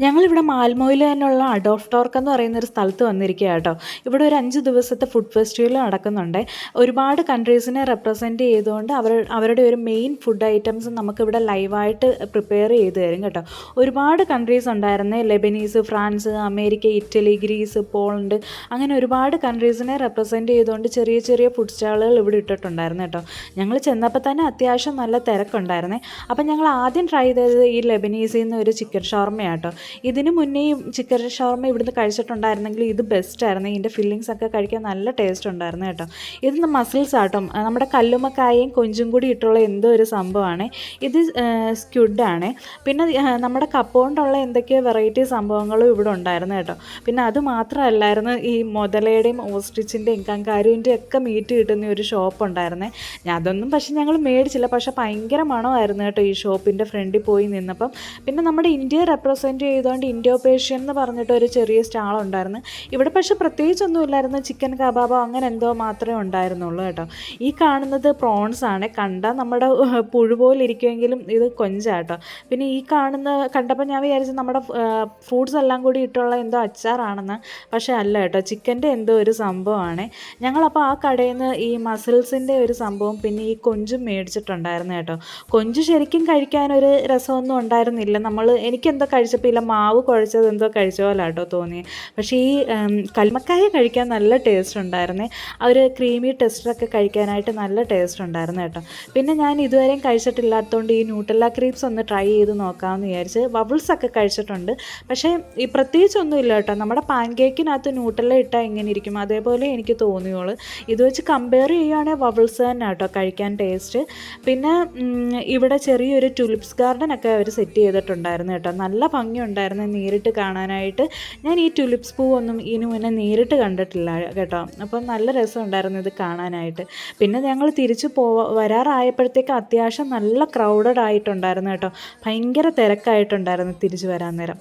ഞങ്ങളിവിടെ മാൽമോയിൽ തന്നെയുള്ള Adolf torque എന്ന് പറയുന്ന ഒരു സ്ഥലത്ത് വന്നിരിക്കുക കേട്ടോ. ഇവിടെ ഒരു 5 ദിവസത്തെ ഫുഡ് ഫെസ്റ്റിവൽ നടക്കുന്നുണ്ട്. ഒരുപാട് കൺട്രീസിനെ റെപ്രസെൻറ്റ് ചെയ്തുകൊണ്ട് അവരുടെ ഒരു മെയിൻ ഫുഡ് ഐറ്റംസ് നമുക്കിവിടെ ലൈവായിട്ട് പ്രിപ്പയർ ചെയ്ത് തരും കേട്ടോ. ഒരുപാട് കൺട്രീസ് ഉണ്ടായിരുന്നേ, Lebanese, France, America, Italy, Greece, Poland, അങ്ങനെ ഒരുപാട് കൺട്രീസിനെ റെപ്രസെൻറ്റ് ചെയ്തുകൊണ്ട് ചെറിയ ചെറിയ ഫുഡ് സ്റ്റാളുകൾ ഇവിടെ ഇട്ടിട്ടുണ്ടായിരുന്നു കേട്ടോ. ഞങ്ങൾ ചെന്നപ്പോൾ തന്നെ അത്യാവശ്യം നല്ല തിരക്കുണ്ടായിരുന്നേ. അപ്പം ഞങ്ങൾ ആദ്യം ട്രൈ ചെയ്തത് ഈ ലെബനീസിൽ നിന്ന് ഒരു ചിക്കൻ ഷവർമയാട്ടോ. ഇതിന് മുന്നേ ചിക്കൻ ഷവർമ ഇവിടുന്ന് കഴിച്ചിട്ടുണ്ടായിരുന്നെങ്കിൽ ഇത് ബെസ്റ്റായിരുന്നു. ഇതിൻ്റെ ഫില്ലിങ്സ് ഒക്കെ കഴിക്കാൻ നല്ല ടേസ്റ്റ് ഉണ്ടായിരുന്നു കേട്ടോ. ഇത് മസിൽസ് ആട്ടോ, നമ്മുടെ കല്ലുമ്മക്കായയും കൊഞ്ചും കൂടി ഇട്ടുള്ള എന്തോ ഒരു സംഭവമാണ് ഇത്. സ്ക്വിഡാണ്. പിന്നെ നമ്മുടെ കപ്പ കൊണ്ടുള്ള എന്തൊക്കെയോ വെറൈറ്റി സംഭവങ്ങളും ഇവിടെ ഉണ്ടായിരുന്നു കേട്ടോ. പിന്നെ അത് മാത്രമല്ലായിരുന്നു, ഈ മുതലയുടെയും ഓസ്ട്രിച്ചിൻ്റെയും കങ്കാരുവിൻ്റെയും ഒക്കെ മീറ്റ് കിട്ടുന്ന ഒരു ഷോപ്പ് ഉണ്ടായിരുന്നേ. അതൊന്നും പക്ഷെ ഞങ്ങൾ മേടിച്ചില്ല. പക്ഷെ ഭയങ്കര മണമായിരുന്നു കേട്ടോ ഈ ഷോപ്പിൻ്റെ ഫ്രണ്ടിൽ പോയി നിന്നപ്പം. പിന്നെ നമ്മുടെ ഇന്ത്യയെ റെപ്രസെൻറ്റ് ചെയ്തുകൊണ്ട് ഇൻഡോ പേഷ്യൻ എന്ന് പറഞ്ഞിട്ട് ഒരു ചെറിയ സ്റ്റാൾ ഉണ്ടായിരുന്നു ഇവിടെ. പക്ഷെ പ്രത്യേകിച്ചൊന്നും ഇല്ലായിരുന്നു, ചിക്കൻ കബാബോ അങ്ങനെ എന്തോ മാത്രമേ ഉണ്ടായിരുന്നുള്ളൂ കേട്ടോ. ഈ കാണുന്നത് പ്രോൺസ് ആണ്. കണ്ടാൽ നമ്മുടെ പുഴു പോലെ ഇരിക്കുമെങ്കിലും ഇത് കൊഞ്ചാട്ടോ. പിന്നെ ഈ കണ്ടപ്പോൾ ഞാൻ വിചാരിച്ചു നമ്മുടെ ഫ്രൂട്ട്സ് എല്ലാം കൂടി ഇട്ടുള്ള എന്തോ അച്ചാറാണെന്ന്. പക്ഷേ അല്ല കേട്ടോ, ചിക്കൻ്റെ എന്തോ ഒരു സംഭവമാണ്. ഞങ്ങളപ്പോൾ ആ കടയിൽ നിന്ന് ഈ മസിൽസിൻ്റെ ഒരു സംഭവം പിന്നെ ഈ കൊഞ്ചും മേടിച്ചിട്ടുണ്ടായിരുന്നു കേട്ടോ. കൊഞ്ച് ശരിക്കും കഴിക്കാനൊരു രസമൊന്നും ഉണ്ടായിരുന്നില്ല. എനിക്കെന്തോ കഴിച്ചപ്പോൾ ഇല്ല, മാവ് കുഴച്ചത് എന്തോ കഴിച്ച പോലെ കേട്ടോ തോന്നി. പക്ഷേ ഈ കൽമക്കായ കഴിക്കാൻ നല്ല ടേസ്റ്റ് ഉണ്ടായിരുന്നേ. ആ ഒരു ക്രീമി ടെക്സ്ചറൊക്കെ കഴിക്കാനായിട്ട് നല്ല ടേസ്റ്റ് ഉണ്ടായിരുന്നു കേട്ടോ. പിന്നെ ഞാൻ ഇതുവരെയും കഴിച്ചിട്ടില്ലാത്തതുകൊണ്ട് ഈ ന്യൂട്ടെല്ല ക്രീപ്സ് ഒന്ന് ട്രൈ ചെയ്ത് നോക്കാമെന്ന് വിചാരിച്ച്. വബിൾസൊക്കെ കഴിച്ചിട്ടുണ്ട്, പക്ഷേ ഈ പ്രത്യേകിച്ചൊന്നും ഇല്ല കേട്ടോ. നമ്മുടെ പാൻ കേക്കിനകത്ത് ന്യൂട്ടെല്ല ഇട്ടാൽ എങ്ങനെ ഇരിക്കും അതേപോലെ എനിക്ക് തോന്നിയോളൂ. ഇത് വെച്ച് കമ്പയർ ചെയ്യുകയാണെങ്കിൽ വബിൾസ് തന്നെ കേട്ടോ കഴിക്കാൻ ടേസ്റ്റ്. പിന്നെ ഇവിടെ ചെറിയൊരു ടുലിപ്സ് ഗാർഡനൊക്കെ അവർ സെറ്റ് ചെയ്തിട്ടുണ്ടായിരുന്നു കേട്ടോ. നല്ല ഭംഗിയുണ്ടായിരുന്നു നേരിട്ട് കാണാനായിട്ട്. ഞാൻ ഈ ടുലിപ്സ് പൂവൊന്നും ഇതിനു മുന്നേ നേരിട്ട് കണ്ടിട്ടില്ല കേട്ടോ. അപ്പം നല്ല രസമുണ്ടായിരുന്നു ഇത് കാണാനായിട്ട്. പിന്നെ ഞങ്ങൾ തിരിച്ച് വരാറായപ്പോഴത്തേക്ക് അത്യാവശ്യം നല്ല ക്രൗഡഡ് ആയിട്ടുണ്ടായിരുന്നു കേട്ടോ. ഭയങ്കര തിരക്കായിട്ടുണ്ടായിരുന്നു തിരിച്ച് വരാൻ നേരം.